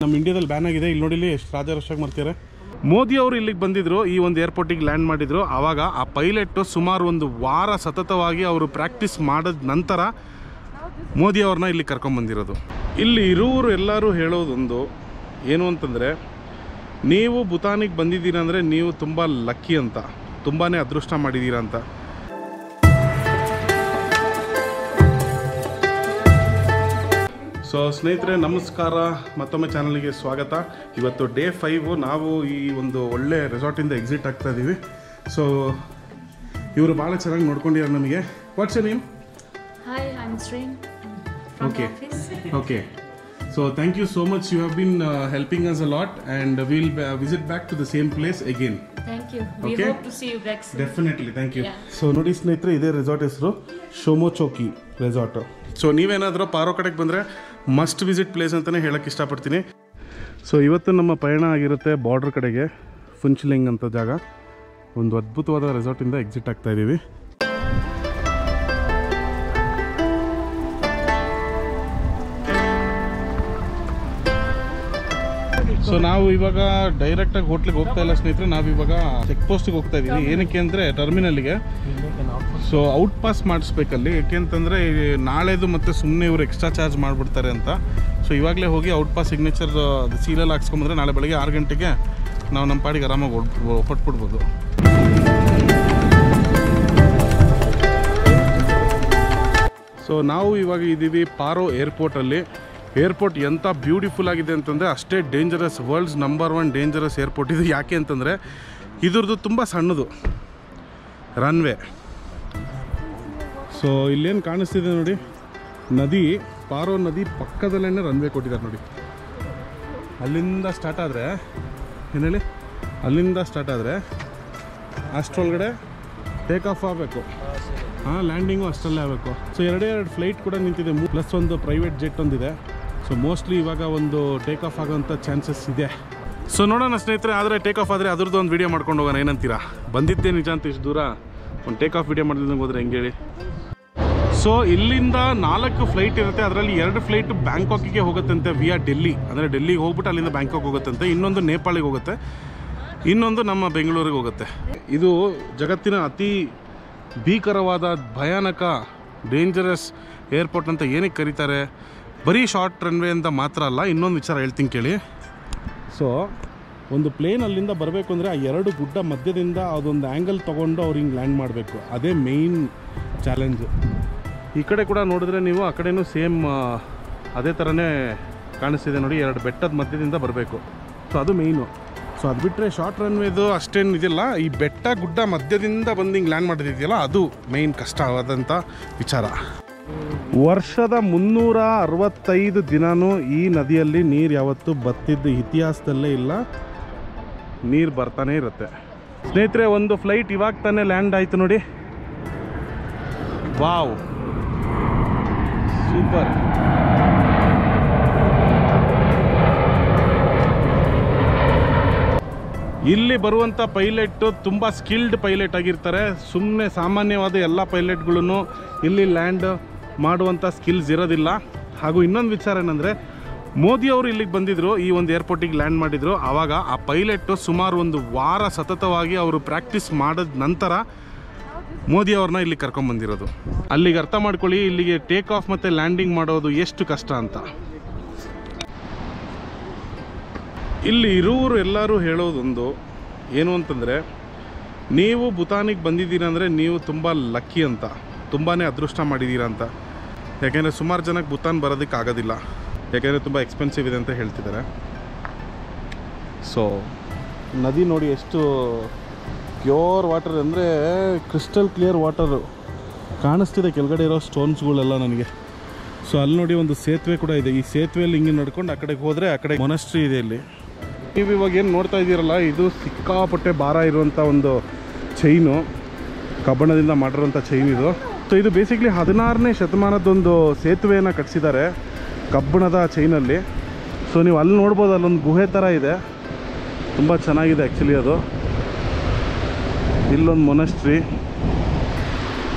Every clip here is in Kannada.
ನಮ್ಮ ಇಂಡಿಯಾದಲ್ಲಿ ಬ್ಯಾನ್ ಆಗಿದೆ. ಇಲ್ಲಿ ನೋಡಿ ಎಷ್ಟು ರಾಜಾರೋಷಾಗಿ ಮಾಡ್ತಾರೆ. ಮೋದಿ ಅವರು ಇಲ್ಲಿಗೆ ಬಂದಿದ್ರು, ಈ ಒಂದು ಏರ್ಪೋರ್ಟಿಗೆ ಲ್ಯಾಂಡ್ ಮಾಡಿದ್ರು. ಆವಾಗ ಆ ಪೈಲಟ್ ಸುಮಾರು ಒಂದು ವಾರ ಸತತವಾಗಿ ಅವರು ಪ್ರಾಕ್ಟೀಸ್ ಮಾಡಿದ ನಂತರ ಮೋದಿ ಅವ್ರನ್ನ ಇಲ್ಲಿ ಕರ್ಕೊಂಡ್ಬಂದಿರೋದು. ಇಲ್ಲಿ ಇರೋರು ಎಲ್ಲರೂ ಹೇಳೋದೊಂದು ಏನು ಅಂತಂದರೆ, ನೀವು ಭೂತಾನಿಗೆ ಬಂದಿದ್ದೀರಾ ಅಂದರೆ ನೀವು ತುಂಬ ಲಕ್ಕಿ ಅಂತ, ತುಂಬಾ ಅದೃಷ್ಟ ಮಾಡಿದ್ದೀರಾ ಅಂತ. ಸೊ ಸ್ನೇಹಿತರೆ ನಮಸ್ಕಾರ, ಮತ್ತೊಮ್ಮೆ ಚಾನಲ್ಗೆ ಸ್ವಾಗತ. ಇವತ್ತು ಡೇ 5. ನಾವು ಈ ಒಂದು ಒಳ್ಳೆ ರೆಸಾರ್ಟಿಂದ ಎಕ್ಸಿಟ್ ಆಗ್ತಾ ಇದ್ದೀವಿ. ಸೊ ಇವರು ಭಾಳ ಚೆನ್ನಾಗಿ ನೋಡ್ಕೊಂಡಿದ್ದಾರೆ ನಮಗೆ. What's name? Hi, I'm Srin from the office. Okay. So thank you so much. You have been helping us a lot, and we'll visit back to the same place again. Thank you. We hope to see you back soon. Definitely, thank you. Yeah. So ನೋಡಿ ಸ್ನೇಹಿತರೆ, ಇದೇ ರೆಸಾರ್ಟ್ ಹೆಸರು ಶೋಮೋಚೋಕಿ ರೆಸಾರ್ಟ್. ಸೊ ನೀವೇನಾದರೂ ಪಾರೋ ಕಡೆಗೆ ಬಂದರೆ ಮಸ್ಟ್ ವಿಸಿಟ್ ಪ್ಲೇಸ್ ಅಂತಲೇ ಹೇಳೋಕ್ಕೆ ಇಷ್ಟಪಡ್ತೀನಿ. ಸೊ ಇವತ್ತು ನಮ್ಮ ಪಯಣ ಆಗಿರುತ್ತೆ ಬಾರ್ಡರ್ ಕಡೆಗೆ, ಫುಂಚ್ಲಿಂಗ್ ಅಂತ ಜಾಗ. ಒಂದು ಅದ್ಭುತವಾದ ರೆಸಾರ್ಟಿಂದ ಎಕ್ಸಿಟ್ ಆಗ್ತಾ ಇದ್ದೀವಿ. ಸೊ ನಾವು ಇವಾಗ ಡೈರೆಕ್ಟಾಗಿ ಹೋಟ್ಲಿಗೆ ಹೋಗ್ತಾ ಇಲ್ಲ ಸ್ನೇಹಿತರೆ, ನಾವಿವಾಗ ಚೆಕ್ ಪೋಸ್ಟಿಗೆ ಹೋಗ್ತಾ ಇದ್ದೀವಿ. ಏನಕ್ಕೆ ಅಂದರೆ ಟರ್ಮಿನಲ್ಗೆ. ಸೊ ಔಟ್ ಪಾಸ್ ಮಾಡಿಸ್ಬೇಕಲ್ಲಿ, ಯಾಕೆಂತಂದರೆ ನಾಳೆದು ಮತ್ತು ಸುಮ್ಮನೆ ಇವರು ಎಕ್ಸ್ಟ್ರಾ ಚಾರ್ಜ್ ಮಾಡಿಬಿಡ್ತಾರೆ ಅಂತ. ಸೊ ಇವಾಗಲೇ ಹೋಗಿ ಔಟ್ ಪಾಸ್ ಸಿಗ್ನೇಚರ್ ಸೀಲೆಲ್ಲ ಹಾಕ್ಸ್ಕೊಂಬಂದ್ರೆ ನಾಳೆ ಬೆಳಗ್ಗೆ 6 ಗಂಟೆಗೆ ನಾವು ನಮ್ಮ ಪಾಡಿಗೆ ಆರಾಮಾಗಿ ಹೊಟ್ಬಿಡ್ಬೋದು. ಸೊ ನಾವು ಇವಾಗ ಇದ್ದೀವಿ ಪಾರೋ ಏರ್ಪೋರ್ಟಲ್ಲಿ. ಏರ್ಪೋರ್ಟ್ ಎಂಥ ಬ್ಯೂಟಿಫುಲ್ ಆಗಿದೆ ಅಂತಂದರೆ ಅಷ್ಟೇ dangerous. World's number 1 dangerous airport ಇದು. ಯಾಕೆ ಅಂತಂದರೆ ಇದ್ರದ್ದು ತುಂಬ ಸಣ್ಣದು ರನ್ವೇ. ಸೊ ಇಲ್ಲೇನು ಕಾಣಿಸ್ತಿದೆ ನೋಡಿ, ನದಿ, ಪಾರೋ ನದಿ ಪಕ್ಕದಲ್ಲೇ ರನ್ವೇ ಕೊಟ್ಟಿದ್ದಾರೆ ನೋಡಿ. ಅಲ್ಲಿಂದ ಸ್ಟಾರ್ಟ್ ಆದರೆ ಏನು ಹೇಳಿ, ಅಲ್ಲಿಂದ ಸ್ಟಾರ್ಟ್ ಆದರೆ ಅಷ್ಟರೊಳಗಡೆ ಟೇಕ್ ಆಫ್ ಆಗಬೇಕು. ಲ್ಯಾಂಡಿಂಗು ಅಷ್ಟರಲ್ಲೇ ಆಗಬೇಕು. ಸೊ ಎರಡೇ 2 ಫ್ಲೈಟ್ ಕೂಡ ನಿಂತಿದೆ, ಪ್ಲಸ್ ಒಂದು ಪ್ರೈವೇಟ್ ಜೆಟ್ ಒಂದಿದೆ. ಸೊ ಮೋಸ್ಟ್ಲಿ ಇವಾಗ ಒಂದು ಟೇಕ್ ಆಫ್ ಆಗೋಂಥ ಚಾನ್ಸಸ್ ಇದೆ. ಸೊ ನೋಡೋಣ ಸ್ನೇಹಿತರೆ, ಆದರೆ ಟೇಕ್ ಆಫ್ ಆದರೆ ಅದ್ರದ್ದು ಒಂದು ವೀಡಿಯೋ ಮಾಡ್ಕೊಂಡು ಹೋಗೋಣ. ಏನಂತೀರಾ? ಬಂದಿದ್ದೆ ನಿಜ ಅಂತ ಇಷ್ಟು ದೂರ ಒಂದು ಟೇಕ್ ಆಫ್ ವೀಡಿಯೋ ಮಾಡಿದಂಗೆ ಹೋದ್ರೆ ಹೆಂಗೆ ಹೇಳಿ. ಸೊ ಇಲ್ಲಿಂದ 4 ಫ್ಲೈಟ್ ಇರುತ್ತೆ. ಅದರಲ್ಲಿ 2 ಫ್ಲೈಟ್ ಬ್ಯಾಂಕಾಕಿಗೆ ಹೋಗುತ್ತಂತೆ ವಿಯಾ ಡೆಲ್ಲಿ. ಅಂದರೆ ಡೆಲ್ಲಿಗೆ ಹೋಗ್ಬಿಟ್ಟು ಅಲ್ಲಿಂದ ಬ್ಯಾಂಕಾಕ್ ಹೋಗುತ್ತಂತೆ. ಇನ್ನೊಂದು ನೇಪಾಳಿಗೆ ಹೋಗುತ್ತೆ, ಇನ್ನೊಂದು ನಮ್ಮ ಬೆಂಗಳೂರಿಗೆ ಹೋಗುತ್ತೆ. ಇದು ಜಗತ್ತಿನ ಅತಿ ಭೀಕರವಾದ, ಭಯಾನಕ, ಡೇಂಜರಸ್ ಏರ್ಪೋರ್ಟ್ ಅಂತ ಏನಕ್ಕೆ ಕರೀತಾರೆ? ಬರೀ ಶಾರ್ಟ್ ರನ್ವೇ ಅಂತ ಮಾತ್ರ ಅಲ್ಲ, ಇನ್ನೊಂದು ವಿಚಾರ ಹೇಳ್ತೀನಿ ಕೇಳಿ. ಸೊ ಒಂದು ಪ್ಲೇನ್ ಅಲ್ಲಿಂದ ಬರಬೇಕು ಅಂದರೆ ಆ 2 ಗುಡ್ಡ ಮಧ್ಯದಿಂದ ಅದೊಂದು ಆ್ಯಂಗಲ್ ತೊಗೊಂಡು ಅವ್ರು ಹಿಂಗೆ ಲ್ಯಾಂಡ್ ಮಾಡಬೇಕು. ಅದೇ ಮೇಯ್ನ್ ಚಾಲೆಂಜು. ಈ ಕಡೆ ಕೂಡ ನೋಡಿದ್ರೆ ನೀವು, ಆ ಕಡೆಯೂ ಸೇಮ್ ಅದೇ ಥರನೇ ಕಾಣಿಸ್ತಿದೆ ನೋಡಿ. 2 ಬೆಟ್ಟದ ಮಧ್ಯದಿಂದ ಬರಬೇಕು. ಸೊ ಅದು ಮೇಯ್ನು. ಸೊ ಅದು ಬಿಟ್ಟರೆ ಶಾರ್ಟ್ ರನ್ವೇದು ಅಷ್ಟೇನು ಇದಿಲ್ಲ. ಈ ಬೆಟ್ಟ ಗುಡ್ಡ ಮಧ್ಯದಿಂದ ಬಂದು ಹಿಂಗೆ ಲ್ಯಾಂಡ್ ಮಾಡಿದೆಯಲ್ಲ, ಅದು ಮೇಯ್ನ್ ಕಷ್ಟವಾದಂಥ ವಿಚಾರ. ವರ್ಷದ 365 ದಿನವೂ ಈ ನದಿಯಲ್ಲಿ ನೀರು ಯಾವತ್ತೂ ಬತ್ತಿದ್ದು ಇತಿಹಾಸದಲ್ಲೇ ಇಲ್ಲ. ನೀರು ಬರ್ತಾನೆ ಇರುತ್ತೆ ಸ್ನೇಹಿತರೆ. ಒಂದು ಫ್ಲೈಟ್ ಇವಾಗ ತಾನೇ ಲ್ಯಾಂಡ್ ಆಯಿತು ನೋಡಿ. Wow, super. ಇಲ್ಲಿ ಬರುವಂಥ ಪೈಲಟ್ಟು ತುಂಬ ಸ್ಕಿಲ್ಡ್ ಪೈಲಟ್ ಆಗಿರ್ತಾರೆ. ಸುಮ್ಮನೆ ಸಾಮಾನ್ಯವಾದ ಎಲ್ಲ ಪೈಲಟ್ಗಳೂ ಇಲ್ಲಿ ಲ್ಯಾಂಡ್ ಮಾಡುವಂಥ ಸ್ಕಿಲ್ಸ್ ಇರೋದಿಲ್ಲ. ಹಾಗೂ ಇನ್ನೊಂದು ವಿಚಾರ ಏನಂದರೆ, ಮೋದಿ ಅವರು ಇಲ್ಲಿಗೆ ಬಂದಿದ್ದರು, ಈ ಒಂದು ಏರ್ಪೋರ್ಟಿಗೆ ಲ್ಯಾಂಡ್ ಮಾಡಿದರು. ಆವಾಗ ಆ ಪೈಲಟ್ಟು ಸುಮಾರು ಒಂದು ವಾರ ಸತತವಾಗಿ ಅವರು ಪ್ರಾಕ್ಟೀಸ್ ಮಾಡಿದ ನಂತರ ಮೋದಿ ಅವ್ರನ್ನ ಇಲ್ಲಿ ಕರ್ಕೊಂಡ್ಬಂದಿರೋದು. ಅಲ್ಲಿಗೆ ಅರ್ಥ ಮಾಡ್ಕೊಳ್ಳಿ, ಇಲ್ಲಿಗೆ ಟೇಕ್ ಆಫ್ ಮತ್ತು ಲ್ಯಾಂಡಿಂಗ್ ಮಾಡೋದು ಎಷ್ಟು ಕಷ್ಟ ಅಂತ. ಇಲ್ಲಿ ಇರೋರು ಎಲ್ಲರೂ ಹೇಳೋದೊಂದು ಏನು ಅಂತಂದರೆ, ನೀವು ಭೂತಾನಿಗೆ ಬಂದಿದ್ದೀರಾ ಅಂದರೆ ನೀವು ತುಂಬ ಲಕ್ಕಿ ಅಂತ, ತುಂಬಾ ಅದೃಷ್ಟ ಮಾಡಿದ್ದೀರಾ ಅಂತ. ಯಾಕೆಂದರೆ ಸುಮಾರು ಜನಕ್ಕೆ ಭೂತಾನ್ ಬರೋದಕ್ಕೆ ಆಗೋದಿಲ್ಲ, ಯಾಕೆಂದರೆ ತುಂಬ ಎಕ್ಸ್ಪೆನ್ಸಿವ್ ಇದೆ ಅಂತ ಹೇಳ್ತಿದ್ದಾರೆ. ಸೊ ನದಿ ನೋಡಿ ಎಷ್ಟು ಪ್ಯೂರ್ ವಾಟರ್, ಅಂದರೆ ಕ್ರಿಸ್ಟಲ್ ಕ್ಲಿಯರ್ ವಾಟರು ಕಾಣಿಸ್ತಿದೆ. ಕೆಳಗಡೆ ಇರೋ ಸ್ಟೋನ್ಸ್ಗಳೆಲ್ಲ ನನಗೆ. ಸೊ ಅಲ್ಲಿ ನೋಡಿ ಒಂದು ಸೇತುವೆ ಕೂಡ ಇದೆ. ಈ ಸೇತುವೆಯಲ್ಲಿ ಹಿಂಗೆ ನಡ್ಕೊಂಡು ಆ ಕಡೆಗೆ ಹೋದರೆ ಆ ಕಡೆ ಮೊನಸ್ಟ್ರಿ ಇದೆ. ಇಲ್ಲಿ ನೀವು ಇವಾಗ ಏನು ನೋಡ್ತಾ ಇದ್ದೀರಲ್ಲ, ಇದು ಸಿಕ್ಕಾಪಟ್ಟೆ ಭಾರ ಇರುವಂಥ ಒಂದು ಚೈನು, ಕಬ್ಬಣದಿಂದ ಮಾಡಿರೋಂಥ ಚೈನ್ ಇದು. ಸೊ ಇದು ಬೇಸಿಕ್ಲಿ 16ನೇ ಶತಮಾನದೊಂದು ಸೇತುವೆಯನ್ನು ಕಟ್ಟಿಸಿದ್ದಾರೆ ಕಬ್ಬಣದ ಚೈನಲ್ಲಿ. ಸೊ ನೀವು ಅಲ್ಲಿ ನೋಡ್ಬೋದು, ಅಲ್ಲೊಂದು ಗುಹೆ ಥರ ಇದೆ, ತುಂಬ ಚೆನ್ನಾಗಿದೆ ಆ್ಯಕ್ಚುಲಿ ಅದು. ಇಲ್ಲೊಂದು ಮೊನಸ್ಟ್ರಿ,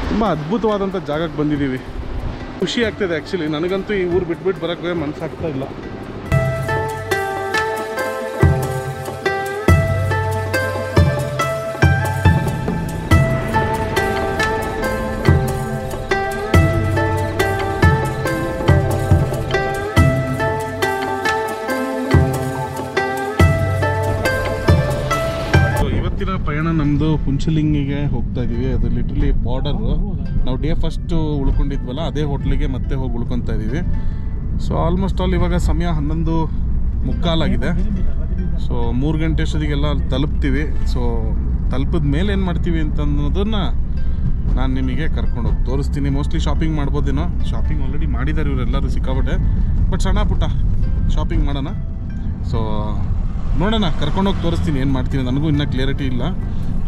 ತುಂಬ ಅದ್ಭುತವಾದಂಥ ಜಾಗಕ್ಕೆ ಬಂದಿದ್ದೀವಿ. ಖುಷಿ ಆಗ್ತಿದೆ ಆ್ಯಕ್ಚುಲಿ. ನನಗಂತೂ ಈ ಊರು ಬಿಟ್ಬಿಟ್ಟು ಬರೋಕ್ಕೆ ಮನಸ್ಸಾಗ್ತಾ ಇಲ್ಲ. ಪಯಣ ನಮ್ಮದು ಪುಂಚಲಿಂಗಿಗೆ ಹೋಗ್ತಾ ಇದ್ದೀವಿ. ಅದು ಲಿಟ್ರಲಿ ಬಾರ್ಡರು. ನಾವು ಡೇ ಫಸ್ಟು ಉಳ್ಕೊಂಡಿದ್ವಲ್ಲ ಅದೇ ಹೋಟ್ಲಿಗೆ ಮತ್ತೆ ಹೋಗಿ ಉಳ್ಕೊತಾ ಇದ್ದೀವಿ. ಸೊ ಆಲ್ಮೋಸ್ಟ್ ಆಲ್ ಇವಾಗ ಸಮಯ 11:15 ಸೊ 3 ಗಂಟೆ ಅಷ್ಟೊತ್ತಿಗೆಲ್ಲ ತಲುಪ್ತೀವಿ. ಸೊ ತಲುಪಿದ ಮೇಲೆ ಏನು ಮಾಡ್ತೀವಿ ಅಂತ ಅನ್ನೋದನ್ನು ನಾನು ನಿಮಗೆ ಕರ್ಕೊಂಡೋಗಿ ತೋರಿಸ್ತೀನಿ. ಮೋಸ್ಟ್ಲಿ ಶಾಪಿಂಗ್ ಮಾಡ್ಬೋದೇನೋ. ಶಾಪಿಂಗ್ ಆಲ್ರೆಡಿ ಮಾಡಿದ್ದಾರೆ ಇವರೆಲ್ಲರೂ ಸಿಕ್ಕಾಪಟ್ಟೆ, ಬಟ್ ಸಣ್ಣ ಪುಟ್ಟ ಶಾಪಿಂಗ್ ಮಾಡೋಣ. ಸೊ ನೋಡೋಣ, ಕರ್ಕೊಂಡೋಗಿ ತೋರಿಸ್ತೀನಿ ಏನು ಮಾಡ್ತೀನಿ. ನನಗೂ ಇನ್ನೂ ಕ್ಲಿಯರಿಟಿ ಇಲ್ಲ.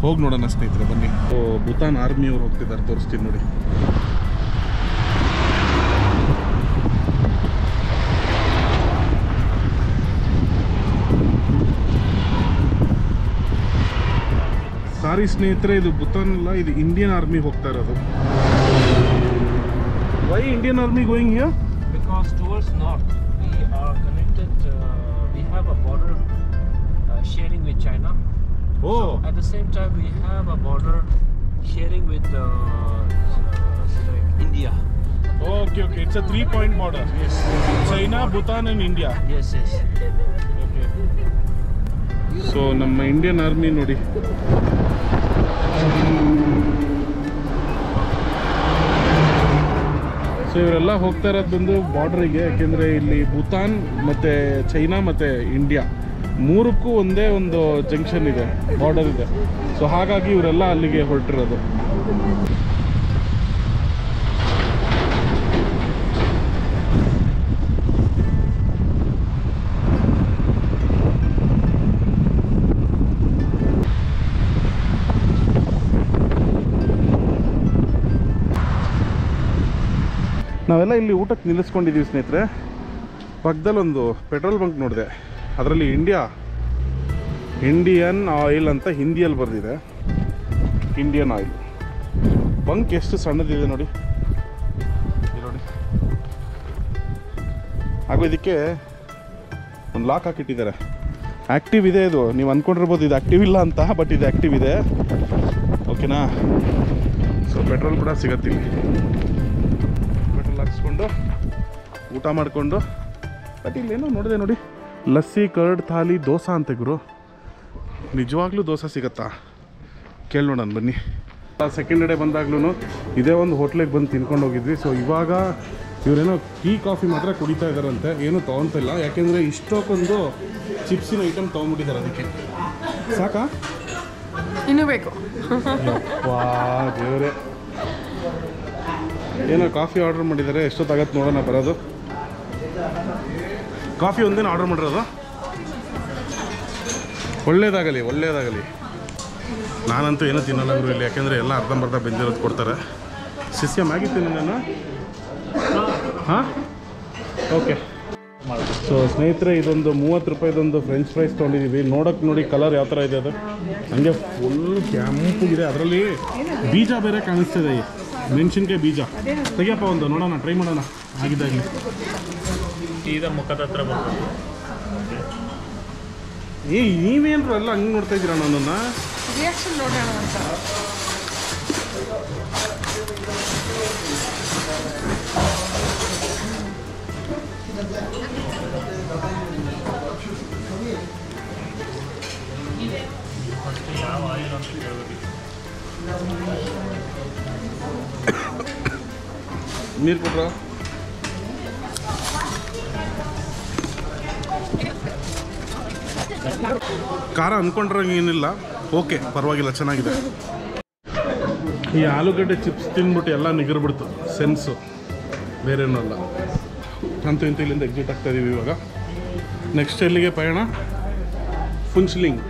ಹೋಗಿ ನೋಡೋಣ ಸ್ನೇಹಿತರೆ, ಬನ್ನಿ. ಸೊ ಭೂತಾನ್ ಆರ್ಮಿಯವ್ರು ಹೋಗ್ತಿದ್ದಾರೆ, ತೋರಿಸ್ತೀನಿ ನೋಡಿ. ಸಾರಿ ಸ್ನೇಹಿತರೆ, ಇದು ಭೂತಾನ್ ಅಲ್ಲ, ಇದು ಇಂಡಿಯನ್ ಆರ್ಮಿ ಹೋಗ್ತಾ ಇರೋದು. Why Indian army going here? Because towards north we are connected, we have a border sharing with China. Oh. So at the same time we have a border sharing with like India. Okay, it's a 3-point border. Yes. China, Bhutan and India. Yes. Okay. So ನಮ್ಮ ಇಂಡಿಯನ್ ಆರ್ಮಿ ನೋಡಿ. ಸೊ ಇವರೆಲ್ಲ ಹೋಗ್ತಾ ಇರೋದು ಬಂದು ಬಾರ್ಡ್ರಿಗೆ. ಯಾಕೆಂದರೆ ಇಲ್ಲಿ ಭೂತಾನ್ ಮತ್ತು ಚೈನಾ ಮತ್ತು ಇಂಡಿಯಾ ಮೂರಕ್ಕೂ ಒಂದೇ ಒಂದು ಜಂಕ್ಷನ್ ಇದೆ, ಬಾರ್ಡರ್ ಇದೆ. ಸೊ ಹಾಗಾಗಿ ಇವರೆಲ್ಲ ಅಲ್ಲಿಗೆ ಹೊರಟಿರೋದು. ನಾವೆಲ್ಲ ಇಲ್ಲಿ ಊಟಕ್ಕೆ ನಿಲ್ಲಿಸ್ಕೊಂಡಿದ್ದೀವಿ ಸ್ನೇಹಿತರೆ. ಪಕ್ಕದಲ್ಲಿ ಒಂದು ಪೆಟ್ರೋಲ್ ಬಂಕ್ ನೋಡಿದೆ, ಅದರಲ್ಲಿ ಇಂಡಿಯನ್ ಆಯಿಲ್ ಅಂತ ಹಿಂದಿಯಲ್ಲಿ ಬರೆದಿದೆ. ಇಂಡಿಯನ್ ಆಯಿಲ್ ಬಂಕ್ ಎಷ್ಟು ಸಣ್ಣದಿದೆ ನೋಡಿ. ಹಾಗೂ ಇದಕ್ಕೆ ಒಂದು ಲಾಕ್ ಹಾಕಿಟ್ಟಿದ್ದಾರೆ. ಆ್ಯಕ್ಟಿವ್ ಇದೆ ಇದು. ನೀವು ಅಂದ್ಕೊಂಡಿರ್ಬೋದು ಇದು ಆ್ಯಕ್ಟಿವ್ ಇಲ್ಲ ಅಂತ, ಬಟ್ ಇದು ಆ್ಯಕ್ಟಿವ್ ಇದೆ. ಓಕೆನಾ? ಸೊ ಪೆಟ್ರೋಲ್ ಕೂಡ ಸಿಗತ್ತಿಲ್ಲ. ಹಾಕ್ಸ್ಕೊಂಡು ಊಟ ಮಾಡಿಕೊಂಡು. ಬಟ್ ಇಲ್ಲೇನೋ ನೋಡಿದೆ ನೋಡಿ, ಲಸ್ಸಿ, ಕರ್ಡ್, ಥಾಲಿ, ದೋಸೆ ಅಂತೆ ಗುರು. ನಿಜವಾಗ್ಲೂ ದೋಸೆ ಸಿಗತ್ತಾ? ಕೇಳಿ ನೋಡೋಣ ಬನ್ನಿ. ಸೆಕೆಂಡ್ ಡೇ ಬಂದಾಗ್ಲೂ ಇದೇ ಒಂದು ಹೋಟ್ಲಿಗೆ ಬಂದು ತಿನ್ಕೊಂಡು ಹೋಗಿದ್ವಿ. ಸೊ ಇವಾಗ ಇವರೇನೋ ಟೀ ಕಾಫಿ ಮಾತ್ರ ಕುಡಿತಾ ಇದ್ದಾರಂತೆ, ಏನೂ ತೊಗೊತಿಲ್ಲ. ಯಾಕೆಂದರೆ ಇಷ್ಟೊಂದು ಚಿಪ್ಸಿನ ಐಟಮ್ ತೊಗೊಂಡ್ಬಿಟ್ಟಿದ್ದಾರೆ. ಅದಕ್ಕೆ ಸಾಕಾ? ಇನ್ನೂ ಬೇಕು. ದೇವರೇ, ಏನೋ ಕಾಫಿ ಆರ್ಡರ್ ಮಾಡಿದ್ದಾರೆ. ಎಷ್ಟೊತ್ತಾಗತ್ತೆ ನೋಡೋಣ ಬರೋದು. ಕಾಫಿ ಒಂದೇನು ಆರ್ಡರ್ ಮಾಡಿರೋದು. ಒಳ್ಳೇದಾಗಲಿ. ನಾನಂತೂ ಏನೂ ತಿನ್ನಲ್ಲ ಗುರು ಇಲ್ಲಿ, ಯಾಕೆಂದರೆ ಎಲ್ಲ ಅರ್ಧಂಬರ್ಧ ಬೆಂದಿರೋದು ಕೊಡ್ತಾರೆ. ಶಿಷ್ಯ ಮ್ಯಾಗಿ ತಿನ್ನೋಣ. ಹಾಂ, ಓಕೆ. ಸೊ ಸ್ನೇಹಿತರೆ, ಇದೊಂದು 30 ರೂಪಾಯಿದೊಂದು ಫ್ರೆಂಚ್ ಫ್ರೈಸ್ ತೊಗೊಂಡಿದ್ದೀವಿ. ನೋಡೋಕ್ಕೆ ನೋಡಿ ಕಲರ್ ಯಾವ ಥರ ಇದೆ ಅದು. ಹಂಗೆ ಫುಲ್ ಕೆಂಪುಗಿದೆ. ಅದರಲ್ಲಿ ಬೀಜ ಬೇರೆ ಕಾಣಿಸ್ತಿದೆ, ಮೆಣಸಿನ್ಕಾಯಿ ಬೀಜ. ತೆಗಿಯಪ್ಪ ಒಂದು ನೋಡೋಣ, ಟ್ರೈ ಮಾಡೋಣ ಆಗಿದ್ದಾಗಲಿ. ಸೀದಾ ಮುಖದ ಹತ್ರ ಬರ್ತದೆ. ನೀವೇನ್ರು ಎಲ್ಲ ಹಂಗೆ ನೋಡ್ತಾ ಇದ್ದೀರಾ ನನ್ನನ್ನು? ರಿಯಾಕ್ಷನ್ ನೋಡೋಣ ಅಂತ. ಯಾವ ಆಯಿಲ್ ಅಂತ ಕೇಳಬೇಕು. ನೀರು ಕೊಟ್ರ? ಖಾರ ಅಂದ್ಕೊಂಡ್ರಂಗೆ ಏನಿಲ್ಲ. ಓಕೆ, ಪರವಾಗಿಲ್ಲ, ಚೆನ್ನಾಗಿದೆ. ಈ ಆಲೂಗಡ್ಡೆ ಚಿಪ್ಸ್ ತಿಂದ್ಬಿಟ್ಟು ಎಲ್ಲ ನಿಗರ್ಬಿಡ್ತು ಸೆನ್ಸು, ಬೇರೇನೂ ಅಲ್ಲ. ಅಂತೂ ಇಂತೂ ಇಲ್ಲಿಂದ ಎಕ್ಸಿಟ್ ಆಗ್ತಾ ಇದೀವಿ ಇವಾಗ. ನೆಕ್ಸ್ಟ್ ಎಲ್ಲಿಗೆ ಪಯಣ? ಪುಂಚ್ಲಿಂಗ್.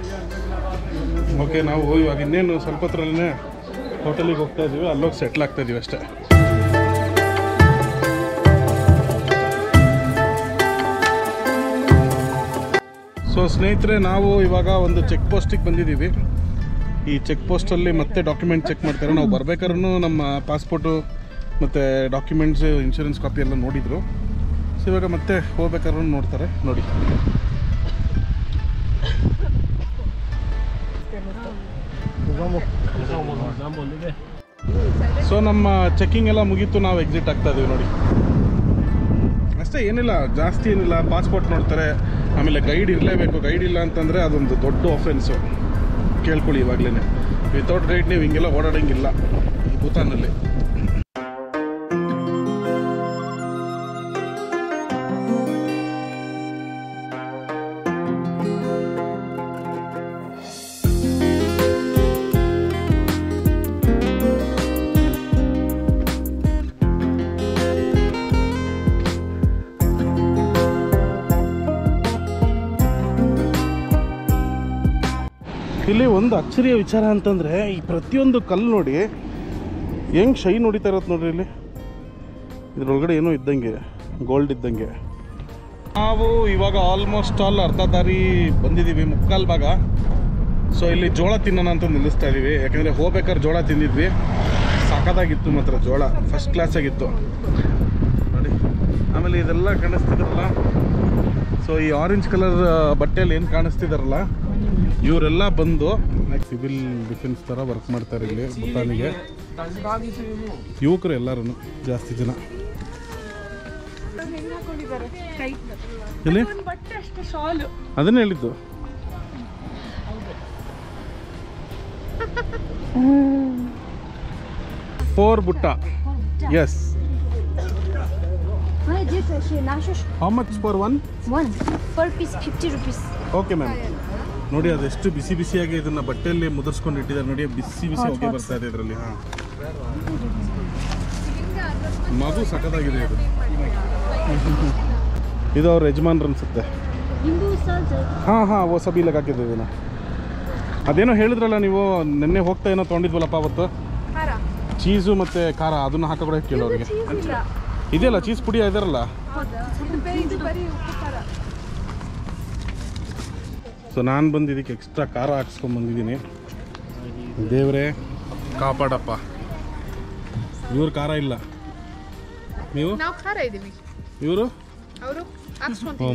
ಓಕೆ, ನಾವು ಇವಾಗ ಇನ್ನೇನು ಸ್ವಲ್ಪ ಹೊತ್ತರಲ್ಲೇ ಹೋಟೆಲಿಗೆ ಹೋಗ್ತಾ ಇದ್ದೀವಿ. ಅಲ್ಲೋಗಿ ಸೆಟ್ಲ್ ಆಗ್ತಾ ಇದೀವಿ ಅಷ್ಟೇ. ಸೊ ಸ್ನೇಹಿತರೆ, ನಾವು ಇವಾಗ ಒಂದು ಚೆಕ್ ಪೋಸ್ಟಿಗೆ ಬಂದಿದ್ದೀವಿ. ಈ ಚೆಕ್ ಪೋಸ್ಟಲ್ಲಿ ಮತ್ತೆ ಡಾಕ್ಯುಮೆಂಟ್ ಚೆಕ್ ಮಾಡ್ತಾರೆ. ನಾವು ಬರ್ಬೇಕಾದ್ರೂ ನಮ್ಮ ಪಾಸ್ಪೋರ್ಟು ಮತ್ತು ಡಾಕ್ಯುಮೆಂಟ್ಸು, ಇನ್ಶೂರೆನ್ಸ್ ಕಾಪಿ ಎಲ್ಲ ನೋಡಿದರು. ಸೊ ಇವಾಗ ಮತ್ತೆ ಹೋಗ್ಬೇಕಾದ್ರೂ ನೋಡ್ತಾರೆ ನೋಡಿ. ಸೊ ನಮ್ಮ ಚೆಕ್ಕಿಂಗ್ ಎಲ್ಲ ಮುಗೀತು, ನಾವು ಎಕ್ಸಿಟ್ ಆಗ್ತಾ ಇದೀವಿ ನೋಡಿ. ಅಷ್ಟೇ, ಏನಿಲ್ಲ, ಜಾಸ್ತಿ ಏನಿಲ್ಲ. ಪಾಸ್ಪೋರ್ಟ್ ನೋಡ್ತಾರೆ, ಆಮೇಲೆ ಗೈಡ್ ಇರಲೇಬೇಕು. ಗೈಡ್ ಇಲ್ಲ ಅಂತಂದರೆ ಅದೊಂದು ದೊಡ್ಡ ಆಫೆನ್ಸು. ಕೇಳ್ಕೊಳ್ಳಿ ಇವಾಗಲೇ. ವಿತೌಟ್ ಗೈಡ್ ನೀವು ಹಿಂಗೆಲ್ಲ ಓಡಾಡೋಂಗಿಲ್ಲ ಈ ಭೂತಾನಲ್ಲಿ. ಇಲ್ಲಿ ಒಂದು ಅಚ್ಚರಿಯ ವಿಚಾರ ಅಂತಂದರೆ ಈ ಪ್ರತಿಯೊಂದು ಕಲ್ಲು ನೋಡಿ ಹೆಂಗೆ ಶೈನ್ ಹೊಡಿತಾ ಇರತ್ತೆ ನೋಡ್ರಿ. ಇಲ್ಲಿ ಇದ್ರೊಳಗಡೆ ಏನೋ ಇದ್ದಂಗೆ, ಗೋಲ್ಡ್ ಇದ್ದಂಗೆ. ನಾವು ಇವಾಗ ಆಲ್ಮೋಸ್ಟ್ ಆಲ್ ಅರ್ಧ ದಾರಿ ಬಂದಿದ್ದೀವಿ, ಮುಕ್ಕಾಲು ಭಾಗ. ಸೊ ಇಲ್ಲಿ ಜೋಳ ತಿನ್ನೋಣ ಅಂತ ನಿಲ್ಲಿಸ್ತಾ ಇದ್ದೀವಿ, ಯಾಕೆಂದರೆ ಹೋಗ್ಬೇಕಾದ್ರೆ ಜೋಳ ತಿಂದಿದ್ವಿ. ಸಖತ್ತಾಗಿತ್ತು ಮಾತ್ರ, ಜೋಳ ಫಸ್ಟ್ ಕ್ಲಾಸ್ ಆಗಿತ್ತು ನೋಡಿ. ಆಮೇಲೆ ಇದೆಲ್ಲ ಕಾಣಿಸ್ತಿದ್ರಲ್ಲ, ಸೊ ಈ ಆರೆಂಜ್ ಕಲರ್ ಬಟ್ಟೆಯಲ್ಲಿ ಏನು ಕಾಣಿಸ್ತಿದಾರಲ್ಲ, ಇವರೆಲ್ಲ ಬಂದು ಸಿವಿಲ್ ಡಿಫೆನ್ಸ್ ಥರ ವರ್ಕ್ ಮಾಡ್ತಾರೆ ಇಲ್ಲಿ ಭೂತಾನಿಗೆ. ಯುವಕರು ಎಲ್ಲರೂ ಜಾಸ್ತಿ ಜನ. ಇಲ್ಲಿ ಅದನ್ನೇ ಹೇಳಿದ್ದು. ಫೋರ್ ಬುಟ್ಟ. Yes. How much for one? Per piece 50 rupees. Okay ma'am. ನೋಡಿ ಅದೆಷ್ಟು ಬಿಸಿ ಬಿಸಿಯಾಗಿ ಇದನ್ನ ಬಟ್ಟೆಯಲ್ಲಿ ಮುದ್ರಿಸ್ಕೊಂಡು ಇಟ್ಟಿದ್ದಾರೆ ನೋಡಿ, ಬಿಸಿ ಬಿಸಿ ಹೊಗೆ ಬರ್ತಾ ಇದೆ ಇದರಲ್ಲಿ. ಹಾಂ, ಮಗು ಸಖತ್ತಾಗಿದೆ ಇದು. ಇದು ಅವ್ರ ಯಜಮಾನ್ರು ಅನ್ಸುತ್ತೆ. ಹಾಂ ಹಾಂ, ಓ ಸಬಿ ಹಾಕಿದ್ದೆ ಇದನ್ನು. ಅದೇನೋ ಹೇಳಿದ್ರಲ್ಲ ನೀವು ನಿನ್ನೆ ಹೋಗ್ತಾ ಏನೋ ತೊಗೊಂಡಿದ್ವಲ್ಲಪ್ಪ ಅವತ್ತು, ಚೀಸು ಮತ್ತು ಖಾರ, ಅದನ್ನು ಹಾಕೋகூட ಕೇಳೋರಿಗೆ. ಇದೆಯಲ್ಲ ಚೀಸ್ ಪುಡಿ ಇದಾರಲ್ಲ. ಸೊ ನಾನು ಬಂದಿದ್ದಕ್ಕೆ ಎಕ್ಸ್ಟ್ರಾ ಖಾರ ಹಾಕ್ಸ್ಕೊಂಡ್ಬಂದಿದ್ದೀನಿ. ದೇವರೇ ಕಾಪಾಡಪ್ಪ. ಇವ್ರು ಖಾರ ಇಲ್ಲ, ನೀವು ಇವರು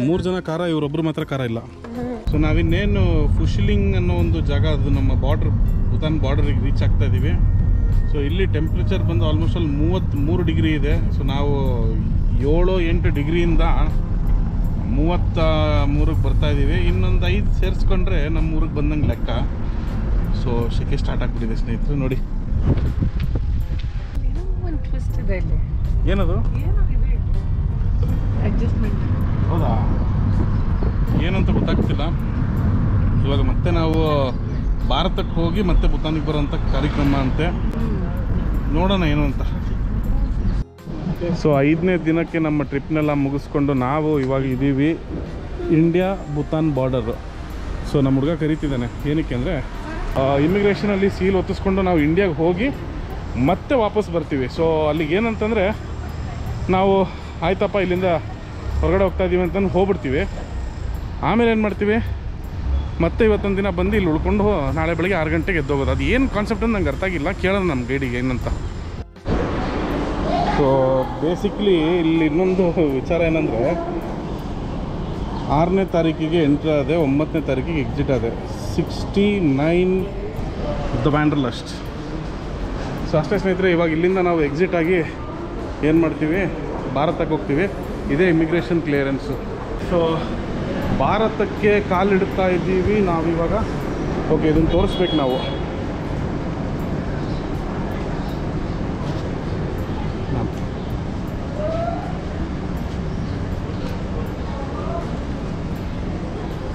3 ಜನ ಖಾರ, ಇವರೊಬ್ಬರು ಮಾತ್ರ ಖಾರ ಇಲ್ಲ. ಸೊ ನಾವಿನ್ನೇನು ಫುಶಿಲಿಂಗ್ ಅನ್ನೋ ಒಂದು ಜಾಗ, ಅದು ನಮ್ಮ ಬಾರ್ಡ್ರ್, ಭೂತಾನ್ ಬಾರ್ಡರಿಗೆ ರೀಚ್ ಆಗ್ತಾ ಇದ್ದೀವಿ. ಸೊ ಇಲ್ಲಿ ಟೆಂಪ್ರೇಚರ್ ಬಂದು ಆಲ್ಮೋಸ್ಟ್ ಅಲ್ಲಿ 33 ಡಿಗ್ರಿ ಇದೆ. ಸೊ ನಾವು 7-8 ಡಿಗ್ರಿಯಿಂದ 33ಕ್ಕೆ ಬರ್ತಾ ಇದ್ದೀವಿ. ಇನ್ನೊಂದು 5 ಸೇರಿಸ್ಕೊಂಡ್ರೆ ನಮ್ಮ ಊರಿಗೆ ಬಂದಂಗೆ ಲೆಕ್ಕ. ಸೊ ಸೆಕೆ ಸ್ಟಾರ್ಟ್ ಆಗ್ಬಿಟ್ಟಿದೆ ಸ್ನೇಹಿತರೆ. ನೋಡಿ ಏನದು, ಹೌದಾ ಏನಂತ ಗೊತ್ತಾಗ್ತಿಲ್ಲ. ಇವಾಗ ಮತ್ತೆ ನಾವು ಭಾರತಕ್ಕೆ ಹೋಗಿ ಮತ್ತೆ ಭೂತಾನಿಗೆ ಬರೋಂಥ ಕಾರ್ಯಕ್ರಮ ಅಂತೆ, ನೋಡೋಣ ಏನು ಅಂತ. ಸೊ 5ನೇ ದಿನಕ್ಕೆ ನಮ್ಮ ಟ್ರಿಪ್ನೆಲ್ಲ ಮುಗಿಸ್ಕೊಂಡು ನಾವು ಇವಾಗ ಇದ್ದೀವಿ ಇಂಡಿಯಾ ಭೂತಾನ್ ಬಾರ್ಡರು. ಸೊ ನಮ್ಮ ಹುಡುಗ ಕರೀತಿದ್ದಾನೆ, ಏನಕ್ಕೆ ಅಂದರೆ ಇಮಿಗ್ರೇಷನಲ್ಲಿ ಸೀಲ್ ಒತ್ತಿಸ್ಕೊಂಡು ನಾವು ಇಂಡಿಯಾಗೆ ಹೋಗಿ ಮತ್ತೆ ವಾಪಸ್ ಬರ್ತೀವಿ. ಸೊ ಅಲ್ಲಿಗೆ ಏನಂತಂದರೆ ನಾವು ಆಯ್ತಪ್ಪ ಇಲ್ಲಿಂದ ಹೊರಗಡೆ ಹೋಗ್ತಾ ಇದ್ದೀವಿ ಅಂತಂದು ಹೋಗ್ಬಿಡ್ತೀವಿ. ಆಮೇಲೆ ಏನು ಮಾಡ್ತೀವಿ, ಮತ್ತೆ ಇವತ್ತೊಂದು ದಿನ ಬಂದು ಇಲ್ಲಿ ಉಳ್ಕೊಂಡು ನಾಳೆ ಬೆಳಗ್ಗೆ 6 ಗಂಟೆಗೆ ಎದ್ದೋಗೋದು. ಅದು ಏನು ಕಾನ್ಸೆಪ್ಟ್ ಅಂತ ನಂಗೆ ಅರ್ಥ ಆಗಿಲ್ಲ, ಕೇಳೋಣ ನಮ್ಮ ಗೈಡಿಗೆ ಏನಂತ. ಸೊ ಬೇಸಿಕ್ಲಿ ಇಲ್ಲಿ ಇನ್ನೊಂದು ವಿಚಾರ ಏನಂದರೆ 6ನೇ ತಾರೀಕಿಗೆ ಎಂಟ್ರ್ ಆದೆ, 9ನೇ ತಾರೀಕಿಗೆ ಎಕ್ಸಿಟ್ ಆದೆ. 69 ದ ವ್ಯಾಂಡರ್ಲಸ್ಟ್. ಸೊ ಅಷ್ಟೇ ಸ್ನೇಹಿತರೆ, ಇವಾಗ ಇಲ್ಲಿಂದ ನಾವು ಎಕ್ಸಿಟ್ ಆಗಿ ಏನು ಮಾಡ್ತೀವಿ, ಭಾರತಕ್ಕೆ ಹೋಗ್ತೀವಿ. ಇದೇ ಇಮಿಗ್ರೇಷನ್ ಕ್ಲಿಯರೆನ್ಸು. ಸೊ ಭಾರತಕ್ಕೆ ಕಾಲಿಡ್ತಾ ಇದ್ದೀವಿ ನಾವಿವಾಗ. ಓಕೆ, ಇದನ್ನು ತೋರಿಸ್ಬೇಕು ನಾವು.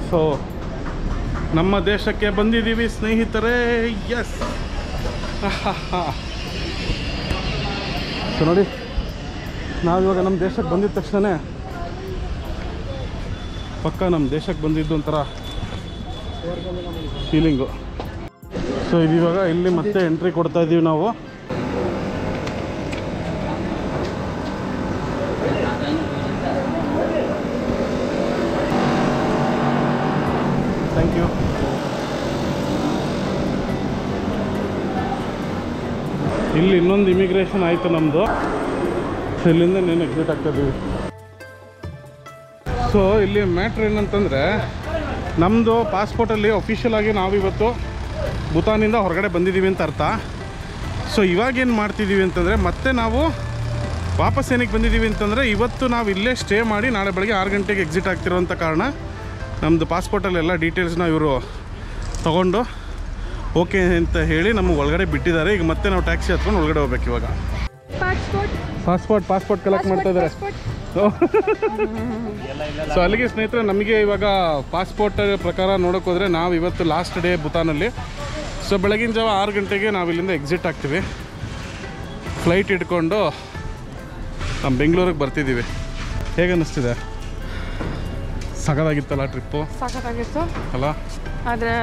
ಸೊ ನಮ್ಮ ದೇಶಕ್ಕೆ ಬಂದಿದ್ದೀವಿ ಸ್ನೇಹಿತರೆ. ಎಸ್. ಸೊ ನೋಡಿ, ನಾವಿವಾಗ ನಮ್ಮ ದೇಶಕ್ಕೆ ಬಂದಿದ್ದ ತಕ್ಷಣ ಪಕ್ಕ ನಮ್ಮ ದೇಶಕ್ಕೆ ಬಂದಿದ್ದು ಒಂಥರ ಫೀಲಿಂಗು. ಸೊ ಇದಿವಾಗ ಇಲ್ಲಿ ಮತ್ತೆ ಎಂಟ್ರಿ ಕೊಡ್ತಾ ಇದ್ದೀವಿ ನಾವು. Thank you. ಇಲ್ಲಿ ಇನ್ನೊಂದು ಇಮಿಗ್ರೇಷನ್ ಆಯಿತು ನಮ್ಮದು. ಇಲ್ಲಿಂದ ನೀನು ಎಕ್ಸಿಟ್ ಆಗ್ತಾಯಿದ್ದೀವಿ. ಸೊ ಇಲ್ಲಿ ಮ್ಯಾಟ್ರ್ ಏನಂತಂದರೆ, ನಮ್ಮದು ಪಾಸ್ಪೋರ್ಟಲ್ಲಿ ಅಫಿಷಿಯಲ್ ಆಗಿ ನಾವಿವತ್ತು ಭೂತಾನಿಂದ ಹೊರಗಡೆ ಬಂದಿದ್ದೀವಿ ಅಂತ ಅರ್ಥ. ಸೊ ಇವಾಗೇನು ಮಾಡ್ತಿದ್ದೀವಿ ಅಂತಂದರೆ, ಮತ್ತೆ ನಾವು ವಾಪಸ್ ಏನಕ್ಕೆ ಬಂದಿದ್ದೀವಿ ಅಂತಂದರೆ, ಇವತ್ತು ನಾವು ಇಲ್ಲೇ ಸ್ಟೇ ಮಾಡಿ ನಾಳೆ ಬೆಳಗ್ಗೆ 6 ಗಂಟೆಗೆ ಎಕ್ಸಿಟ್ ಆಗ್ತಿರೋಂಥ ಕಾರಣ ನಮ್ಮದು ಪಾಸ್ಪೋರ್ಟಲ್ಲಿ ಎಲ್ಲ ಡೀಟೇಲ್ಸ್ನ ಇವರು ತೊಗೊಂಡು ಓಕೆ ಅಂತ ಹೇಳಿ ನಮಗೆ ಒಳಗಡೆ ಬಿಟ್ಟಿದ್ದಾರೆ. ಈಗ ಮತ್ತೆ ನಾವು ಟ್ಯಾಕ್ಸಿ ಹತ್ಕೊಂಡು ಒಳಗಡೆ ಹೋಗ್ಬೇಕು. ಇವಾಗ ಪಾಸ್ಪೋರ್ಟ್ ಕಲೆಕ್ಟ್ ಮಾಡ್ತಾ ಇದ್ದಾರೆ. ಸೊ ಅಲ್ಲಿಗೆ ಸ್ನೇಹಿತರೆ, ನಮಗೆ ಇವಾಗ ಪಾಸ್ಪೋರ್ಟ್ ಪ್ರಕಾರ ನೋಡೋಕೆ ಹೋದರೆ ನಾವು ಇವತ್ತು ಲಾಸ್ಟ್ ಡೇ ಭೂತಾನಲ್ಲಿ. ಸೊ ಬೆಳಗಿನ ಜಾವ 6 ಗಂಟೆಗೆ ನಾವು ಇಲ್ಲಿಂದ ಎಕ್ಸಿಟ್ ಆಗ್ತೀವಿ. ಫ್ಲೈಟ್ ಇಟ್ಕೊಂಡು ನಮ್ಮ ಬೆಂಗಳೂರಿಗೆ ಬರ್ತಿದ್ದೀವಿ. ಹೇಗೆ ಅನ್ನಿಸ್ತಿದೆ? ಸಖತ್ತಾಗಿತ್ತಲ್ಲ ಟ್ರಿಪ್ಪು? ಸಾಕಾಗಿತ್ತು ಅಲ್ಲ? ಆದರೆ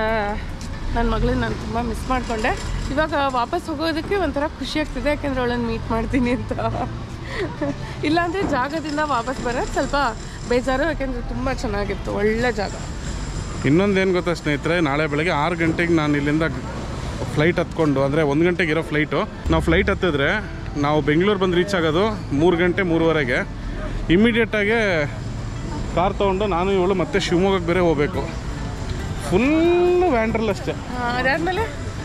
ನನ್ನ ಮಗಳನ್ನ ನಾನು ತುಂಬ ಮಿಸ್ ಮಾಡಿಕೊಂಡೆ. ಇವಾಗ ವಾಪಸ್ ಹೋಗೋದಕ್ಕೆ ಒಂಥರ ಖುಷಿ ಆಗ್ತಿದೆ, ಯಾಕೆಂದರೆ ಅವಳನ್ನು ಮೀಟ್ ಮಾಡ್ತೀನಿ ಅಂತ. ಇಲ್ಲಾಂದರೆ ಜಾಗದಿಂದ ವಾಪಸ್ ಬರೋದು ಸ್ವಲ್ಪ ಬೇಜಾರು, ಯಾಕೆಂದರೆ ತುಂಬ ಚೆನ್ನಾಗಿತ್ತು, ಒಳ್ಳೆ ಜಾಗ. ಇನ್ನೊಂದೇನು ಗೊತ್ತಾ ಸ್ನೇಹಿತರೆ, ನಾಳೆ ಬೆಳಗ್ಗೆ 6 ಗಂಟೆಗೆ ನಾನು ಇಲ್ಲಿಂದ ಫ್ಲೈಟ್ ಹತ್ಕೊಂಡು, ಅಂದರೆ 1 ಗಂಟೆಗೆ ಇರೋ ಫ್ಲೈಟು, ನಾವು ಫ್ಲೈಟ್ ಹತ್ತಿದ್ರೆ ನಾವು ಬೆಂಗಳೂರು ಬಂದು ರೀಚ್ ಆಗೋದು 3 ಗಂಟೆ 3:30ಗೆ. ಇಮ್ಮಿಡಿಯೇಟಾಗಿ ಕಾರ್ ತೊಗೊಂಡು ನಾನು ಇವಳು ಮತ್ತೆ ಶಿವಮೊಗ್ಗಕ್ಕೆ ಬೇರೆ ಹೋಗಬೇಕು. ಫುಲ್ಲು ವ್ಯಾಂಡ್ರಲ್ ಅಷ್ಟೇ. ಅದಾದಮೇಲೆ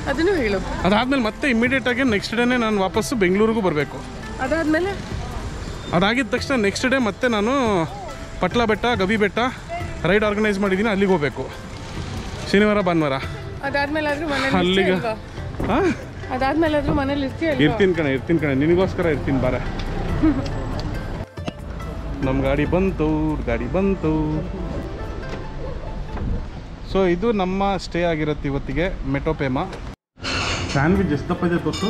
ಅದನ್ನು ಹೇಳು. ಅದಾದಮೇಲೆ ಮತ್ತೆ ಇಮ್ಮಿಡಿಯೇಟಾಗಿ ನೆಕ್ಸ್ಟ್ ಡೇನೇ ನಾನು ವಾಪಸ್ಸು ಬೆಂಗಳೂರಿಗೂ ಬರಬೇಕು. ಅದಾದಮೇಲೆ ಅದಾಗಿದ್ದ ತಕ್ಷಣ ನೆಕ್ಸ್ಟ್ ಡೇ ಮತ್ತೆ ನಾನು ಪಟ್ಲ ಬೆಟ್ಟ, ಗವಿ ಬೆಟ್ಟ ರೈಡ್ ಆರ್ಗನೈಸ್ ಮಾಡಿದ್ದೀನಿ, ಅಲ್ಲಿಗೆ ಹೋಗಬೇಕು ಶನಿವಾರ ಭಾನುವಾರ. ಅದಾದ್ಮೇಲೆ ಅಲ್ಲಿಗೆ ಹಾಂ, ಅದಾದ್ಮೇಲೆ ಮನೇಲಿ ಇರ್ತೀನಿ ಕಣೆ, ನಿನಗೋಸ್ಕರ ಇರ್ತೀನಿ ಬಾರ. ನಮ್ಮ ಗಾಡಿ ಬಂತು. ಸೊ ಇದು ನಮ್ಮ ಸ್ಟೇ ಆಗಿರುತ್ತೆ ಇವತ್ತಿಗೆ ಮೆಟೋಪೇಮ. ಸ್ಯಾಂಡ್ವಿಚ್ ಎಷ್ಟು ದಪ್ಪ ಇದೆ ತೋರಿಸು.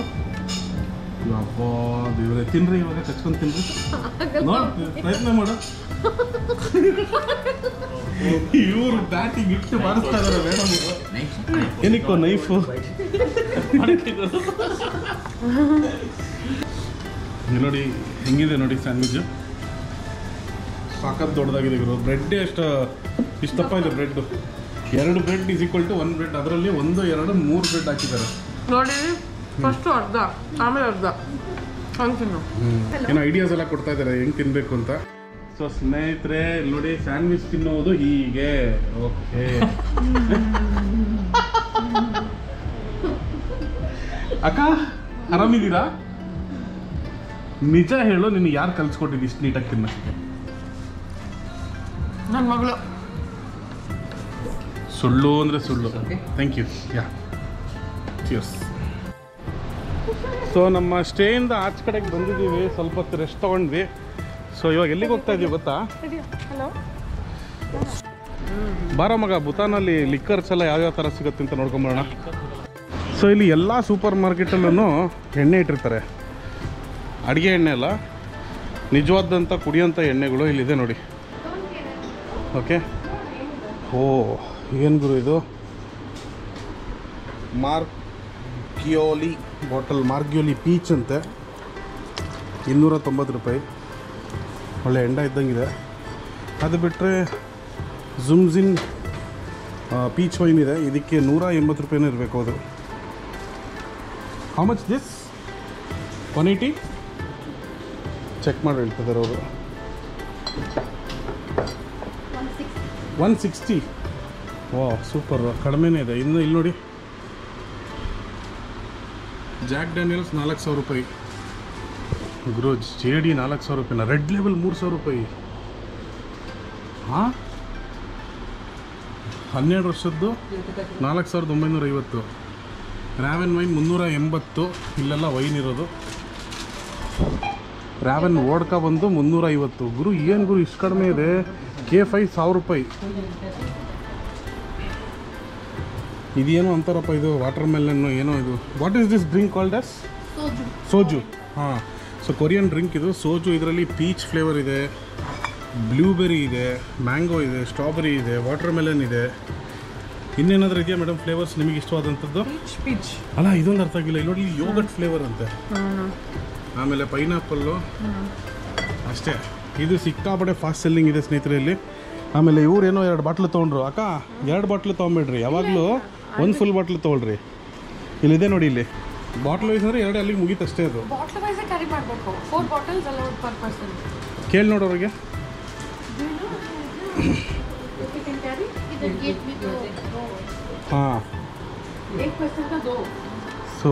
ಅಬ್ಬಾ ದೇವ್ರೆ, ತಿನ್ರಿ ಇವಾಗ, ಕಚ್ಕೊಂಡು ತಿನ್ರಿ, ನೋಡಿ ಪ್ರಯತ್ನ ಮಾಡು. ಇವರು ಬ್ಯಾಟಿಂಗ್ ಇಟ್ಟು ಮಾಡಿಸ್ತಾ ಇದಾರೆ ಮೇಡಮ್. ಏನಕ್ಕೋ ನೈಫು ನೋಡಿ ಹೆಂಗಿದೆ ನೋಡಿ ಸ್ಯಾಂಡ್ವಿಚ್. ಸಾಕತ್ ದೊಡ್ಡದಾಗಿದೆ ಗುರು. ಬ್ರೆಡ್ ಇಷ್ಟಪ್ಪ ಇದೆ bread. 2 bread is equal to 1 bread. ಅದರಲ್ಲಿ 1, 2, 3 ಬ್ರೆಡ್ ಹಾಕಿದ್ದಾರೆ ನೋಡಿ. ಫಸ್ಟು ಅರ್ಧ, ಆಮೇಲೆ ಅರ್ಧ ಅಂತೀನಿ. ಏನೋ ಐಡಿಯಾಸ್ ಎಲ್ಲ ಕೊಡ್ತಾ ಇದ್ದಾರೆ ಹೆಂಗೆ ತಿನ್ಬೇಕು ಅಂತ. ಸೊ ಸ್ನೇಹಿತರೆ ನೋಡಿ, ಸ್ಯಾಂಡ್ವಿಚ್ ತಿನ್ನೋದು ಹೀಗೆ. ಓಕೆ, ಅಕ್ಕ ಆರಾಮಿದ್ದೀರಾ? ನಿಜ ಹೇಳು, ನಿನ್ನ ಯಾರು ಕಲ್ಸ್ಕೊಟ್ಟಿದ್ದು ಇಷ್ಟು ನೀಟಾಗಿ ತಿನ್ನೋಕ್ಕೆ? ನನ್ನ ಮಗಳು. ಸುಳ್ಳು ಅಂದರೆ ಸುಳ್ಳು. Thank you. Yeah, cheers. So ನಮ್ಮ ಸ್ಟೇಯಿಂದ ಆಚೆ ಕಡೆಗೆ ಬಂದಿದ್ದೀವಿ, ಸ್ವಲ್ಪ ಹೊತ್ತು ರೆಸ್ಟ್ ತೊಗೊಂಡ್ವಿ. ಸೊ ಇವಾಗ ಎಲ್ಲಿಗೆ ಹೋಗ್ತಾ ಇದ್ದೀವಿ ಗೊತ್ತಾ? ಹಲೋ ಬಾರೋ ಮಗ, ಭೂತಾನಲ್ಲಿ ಲಿಕ್ಕರ್ಸ್ ಎಲ್ಲ ಯಾವ್ಯಾವ ಥರ ಸಿಗುತ್ತೆ ಅಂತ ನೋಡ್ಕೊಂಬರೋಣ. ಸೊ ಇಲ್ಲಿ ಎಲ್ಲ ಸೂಪರ್ ಮಾರ್ಕೆಟಲ್ಲೂ ಎಣ್ಣೆ ಇಟ್ಟಿರ್ತಾರೆ. ಅಡುಗೆ ಎಣ್ಣೆ ಅಲ್ಲ, ನಿಜವಾದಂಥ ಕುಡಿಯೋಂಥ ಎಣ್ಣೆಗಳು ಇಲ್ಲಿದೆ ನೋಡಿ. ಓಕೆ. ಓ ಏನು ಗುರು ಇದು? ಮಾರ್ಗ್ಯೋಲಿ ಬಾಟಲ್, ಮಾರ್ಗ್ಯೋಲಿ ಪೀಚ್ ಅಂತೆ, 290 ರೂಪಾಯಿ. ಒಳ್ಳೆ ಎಂಡ ಇದ್ದಂಗಿದೆ. ಅದು ಬಿಟ್ಟರೆ ಝುಮ್ಝಿನ್ ಪೀಚ್ ವೈನ್ ಇದೆ, ಇದಕ್ಕೆ 180 ರೂಪಾಯಿನೂ ಇರಬೇಕು. ಅದು ಹೌ ಮಚ್ ದಿಸ್? 180. ಚೆಕ್ ಮಾಡಿ ಹೇಳ್ತಿದ್ದಾರೆ ಅವರು. 160. ವಾ ಸೂಪರ್, ಕಡಿಮೆನೇ ಇದೆ. ಇನ್ನು ಇಲ್ಲಿ ನೋಡಿ, ಜಾಕ್ ಡ್ಯಾನಿಯಲ್ಸ್ 4000 ರೂಪಾಯಿ ಗುರು. JD 4000 ರೂಪಾಯಿನ. ರೆಡ್ ಲೇಬಲ್ 3000 ರೂಪಾಯಿ. ಹಾಂ, 12 ವರ್ಷದ್ದು 4950. ರ್ಯಾವೆನ್ ವೈನ್ 380. ಇಲ್ಲೆಲ್ಲ ವೈನ್ ಇರೋದು. ರ್ಯಾವೆನ್ ವೋಡ್ಕಾ ಬಂದು 350. ಗುರು ಏನು ಗುರು ಇಷ್ಟು ಕಡಿಮೆ ಇದೆ? K5 1000 ರೂಪಾಯಿ. ಇದೇನೋ ಅಂತಾರಪ್ಪ, ಇದು ವಾಟರ್ ಮೆಲನ್ನು ಏನೋ ಇದು. What is this drink called as? Soju. ಹಾಂ, ಸೊ ಕೊರಿಯನ್ ಡ್ರಿಂಕ್ ಇದು ಸೋಜು. ಇದರಲ್ಲಿ ಪೀಚ್ ಫ್ಲೇವರ್ ಇದೆ, ಬ್ಲೂಬೆರಿ ಇದೆ, ಮ್ಯಾಂಗೋ ಇದೆ, ಸ್ಟ್ರಾಬೆರಿ ಇದೆ, ವಾಟರ್ ಮೆಲನ್ ಇದೆ. ಇನ್ನೇನಾದರೂ ಇದೆಯಾ ಮೇಡಮ್ ಫ್ಲೇವರ್ಸ್ ನಿಮಗೆ ಇಷ್ಟವಾದಂಥದ್ದು? ಪೀಚ್ ಅಲ್ಲ, ಇದೊಂದು ಅರ್ಥ ಆಗಿಲ್ಲ. ಇಲ್ಲಿ ನೋಡಿ, ಯೋಗಟ್ ಫ್ಲೇವರ್ ಅಂತೆ. ಆಮೇಲೆ ಪೈನಾಪಲ್ಲು ಅಷ್ಟೇ. ಇದು ಸಿಕ್ಕಾಪಟ್ಟೆ ಫಾಸ್ಟ್ ಸೆಲ್ಲಿಂಗ್ ಇದೆ ಸ್ನೇಹಿತರೆ ಇಲ್ಲಿ. ಆಮೇಲೆ ಇವ್ರೇನೋ 2 ಬಾಟ್ಲು ತೊಗೊಂಡ್ರು. ಅಕ್ಕ 2 ಬಾಟ್ಲು ತೊಗೊಂಬೇಡ್ರಿ, ಯಾವಾಗಲೂ 1 ಫುಲ್ ಬಾಟ್ಲು ತೊಗೊಳ್ರಿ. ಇಲ್ಲಿದೆ ನೋಡಿ, ಇಲ್ಲಿ ಬಾಟ್ಲ್ ವೈಸ್ ಅಂದರೆ 2 ಅಲ್ಲಿಗೆ ಮುಗೀತು ಅಷ್ಟೇ. ಅದು ಬಾಟ್ಲ್ ವೈಸ್ ಕ್ಯಾರಿ ಮಾಡಬೇಕು. 4 ಬಾಟಲ್ಸ್ ಅಲೌಡ್ ಪರ್ ಪರ್ಸನ್. ಕೇಳಿ ನೋಡೋರಿಗೆ. ಹಾಂ, ಸೊ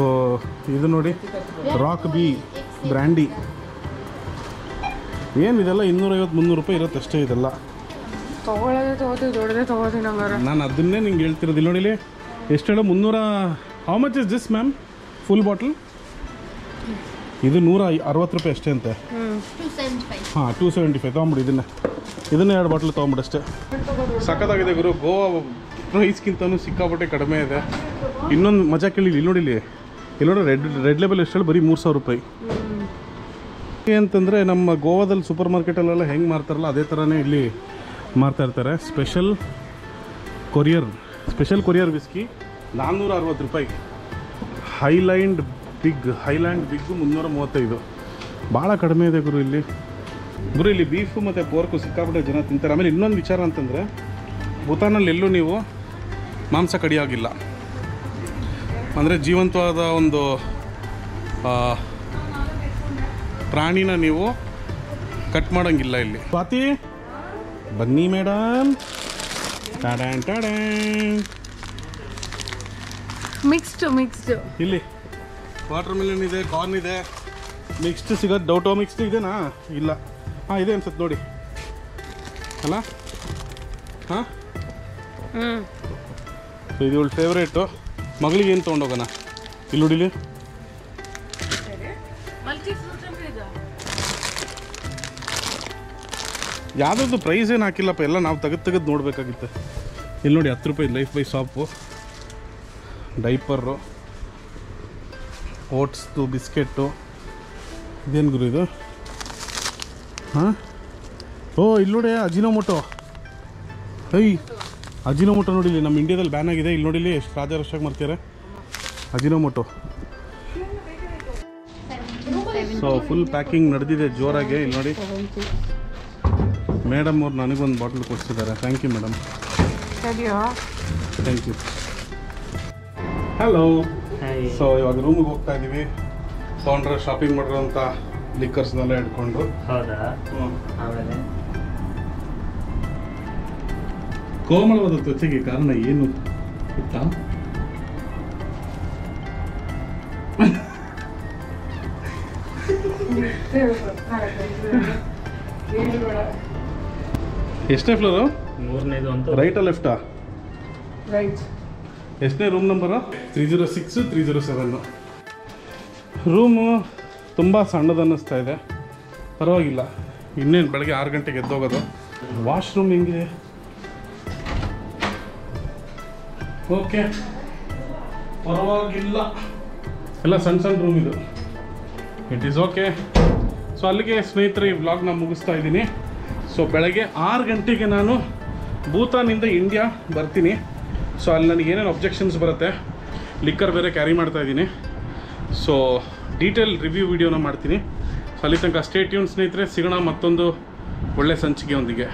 ಇದು ನೋಡಿ, ರಾಕ್ ಬಿ ಬ್ರ್ಯಾಂಡಿ. ಏನು ಇದೆಲ್ಲ 250-300 ರೂಪಾಯಿ ಇರುತ್ತೆ ಅಷ್ಟೇ. ಇದೆಲ್ಲ ತೊಗೊಳ್ಳೋದೇ ತೊಗೋತೀವಿ, ದೊಡ್ಡದೇ ತೊಗೋತೀವಿ ನಂಗಾರ. ನಾನು ಅದನ್ನೇ ನಿಂಗೆ ಹೇಳ್ತಿರೋದು. ಇಲ್ಲಿ ನೋಡಿಲಿ ಎಷ್ಟು ಹೇಳೋ, how much is this ma'am full bottle? ಇದು 160 ರೂಪಾಯಿ ಅಷ್ಟೇ ಅಂತೆ. 275. ಹಾಂ 275 ತೊಗೊಂಬಿಡಿ. ಇದನ್ನೇ 2 ಬಾಟ್ಲ್ ತೊಗೊಂಬಿಡಿ ಅಷ್ಟೇ. ಸಖತ್ತಾಗಿದೆ ಗುರು. ಗೋವಾ ಪ್ರೈಸ್ಗಿಂತನೂ ಸಿಕ್ಕಾಪಟ್ಟೆ ಕಡಿಮೆ ಇದೆ. ಇನ್ನೊಂದು ಮಜಾ ಕೇಳಿ, ಇಲ್ಲಿ ನೋಡಿ, ಇಲ್ಲಿ ನೋಡಿ ರೆಡ್ ಲೇಬಲ್ ಎಷ್ಟು ಹೇಳಿ, ಬರೀ 3000 ರೂಪಾಯಿ. ಅಂತಂದರೆ ನಮ್ಮ ಗೋವಾದಲ್ಲಿ ಸೂಪರ್ ಮಾರ್ಕೆಟಲ್ಲೆಲ್ಲ ಹೆಂಗೆ ಮಾರ್ತಾರಲ್ಲ ಅದೇ ಥರನೇ ಇಲ್ಲಿ ಮಾರ್ತಾ ಇರ್ತಾರೆ. ಸ್ಪೆಷಲ್ ಕೊರಿಯರ್ ವಿಸ್ಕಿ 460 ರೂಪಾಯಿ. Highland big 335. ಭಾಳ ಕಡಿಮೆ ಇದೆ ಗುರು ಇಲ್ಲಿ. ಇಲ್ಲಿ ಬೀಫು ಮತ್ತು ಪೋರ್ಕು ಸಿಕ್ಕಾಪಟ್ಟೆ ಜನ ತಿಂತಾರೆ. ಆಮೇಲೆ ಇನ್ನೊಂದು ವಿಚಾರ ಅಂತಂದರೆ, ಭೂತಾನಲ್ಲಿ ಎಲ್ಲೂ ನೀವು ಮಾಂಸ ಕಡಿಯಾಗಿಲ್ಲ. ಅಂದರೆ ಜೀವಂತವಾದ ಒಂದು ಪ್ರಾಣಿನ ನೀವು ಕಟ್ ಮಾಡೋಂಗಿಲ್ಲ ಇಲ್ಲಿ. ಸ್ವಾತಿ ಬನ್ನಿ ಮೇಡಮ್. ಮಿಕ್ಸ್ಡ್ ಇಲ್ಲಿ ವಾಟರ್ ಮೆಲನ್ ಇದೆ, ಕಾರ್ನ್ ಇದೆ, ಮಿಕ್ಸ್ಡ್ ಸಿಗೋದು ಡೌಟೋ. ಮಿಕ್ಸ್ಡ್ ಇದೆನಾ? ಇಲ್ಲ. ಹಾಂ ಇದೆ ಅನ್ಸುತ್ತೆ ನೋಡಿ ಅಲ್ಲ. ಹಾಂ ಸೊ ಇದು ಇವಳು ಫೇವ್ರೇಟು. ಮಗಳಿಗೆ ಏನು ತೊಗೊಂಡೋಗೋಣ? ಇಲ್ಲಿ ನೋಡಿಲಿ, ಯಾವುದಾದ್ರು ಪ್ರೈಸ್ ಏನು ಹಾಕಿಲ್ಲಪ್ಪ, ಎಲ್ಲ ನಾವು ತೆಗೆದು ನೋಡಬೇಕಾಗಿತ್ತು. ಇಲ್ಲಿ ನೋಡಿ 10 ರೂಪಾಯಿ ಲೈಫ್ ಬೈ ಸಾಪು, ಡೈಪರು, ಓಟ್ಸ್ದು ಬಿಸ್ಕೆಟ್ಟು. ಇದೇನು ಗುರು ಇದು? ಹಾಂ ಇಲ್ಲಿ ನೋಡಿ ಅಜಿನೋಮೋಟೊ. ಅಜಿನೋಮೋಟೊ ನೋಡಿಲಿ, ನಮ್ಮ ಇಂಡಿಯಾದಲ್ಲಿ ಬ್ಯಾನ್ ಆಗಿದೆ. ಇಲ್ಲಿ ನೋಡಿಲಿ ಎಷ್ಟು ರಾಜಾರೋಷಾಗಿ ಮಾಡ್ತಾರೆ ಅಜಿನೋಮೋಟೊ. ಸೊ ಫುಲ್ ಪ್ಯಾಕಿಂಗ್ ನಡೆದಿದೆ ಜೋರಾಗಿ. ಇಲ್ಲಿ ನೋಡಿ ಮೇಡಮ್ ಅವ್ರು ನನಗೊಂದು ಬಾಟ್ಲ್ ಕೊಡ್ಸಿದ್ದಾರೆ. Thank you madam. Thank you. Hello. So ಇವಾಗ ರೂಮಿಗೆ ಹೋಗ್ತಾ ಇದ್ದೀವಿ. ತೊಗೊಂಡ್ರೆ ಶಾಪಿಂಗ್ ಮಾಡಿರೋಂಥ ಲಿಕ್ಕರ್ಸ್ನೆಲ್ಲ ಇಟ್ಕೊಂಡು. ಹೌದಾ? ಆಮೇಲೆ ಕೋಮಳವಾದ ತ್ವಚೆಗೆ ಕಾರಣ ಏನು ಗೊತ್ತಾ? ಎಷ್ಟನೇ ಫ್ಲೋರು? 3ನೇದು ಅಂತ. ರೈಟಾ ಲೆಫ್ಟಾ? ರೈಟ್. ಎಷ್ಟನೇ ರೂಮ್ ನಂಬರು? 306 307. ರೂಮು ತುಂಬ ಸಣ್ಣದನ್ನಿಸ್ತಾ ಇದೆ. ಪರವಾಗಿಲ್ಲ, ಇನ್ನೇನು ಬೆಳಗ್ಗೆ 6 ಗಂಟೆಗೆ ಎದ್ದೋಗೋದು. ವಾಶ್ರೂಮ್ ಹೆಂಗಿದೆ? ಓಕೆ, ಪರವಾಗಿಲ್ಲ. ಎಲ್ಲ ಸಣ್ಣ ರೂಮ್ ಇದು. It is okay. ಸೊ ಅಲ್ಲಿಗೆ ಸ್ನೇಹಿತರೆ ಈ ವ್ಲಾಗ್ನ ಮುಗಿಸ್ತಾ ಇದ್ದೀನಿ. ಸೊ ಬೆಳಗ್ಗೆ 6 ಗಂಟೆಗೆ ನಾನು ಭೂತಾನಿಂದ ಇಂಡಿಯಾ ಬರ್ತೀನಿ. ಸೊ ಅಲ್ಲಿ ನನಗೆ ಏನೇನು ಅಬ್ಜೆಕ್ಷನ್ಸ್ ಬರುತ್ತೆ, ಲಿಕ್ಕರ್ ಬೇರೆ ಕ್ಯಾರಿ ಮಾಡ್ತಾಯಿದ್ದೀನಿ. ಸೊ ಡೀಟೇಲ್ ರಿವ್ಯೂ ವಿಡಿಯೋನ ಮಾಡ್ತೀನಿ. ಸೊ ಅಲ್ಲಿ ತನಕ ಸ್ಟೇ ಟ್ಯೂನ್ ಸ್ನೇಹಿತರೆ. ಸಿಗೋಣ ಮತ್ತೊಂದು ಒಳ್ಳೆ ಸಂಚಿಕೆಯೊಂದಿಗೆ.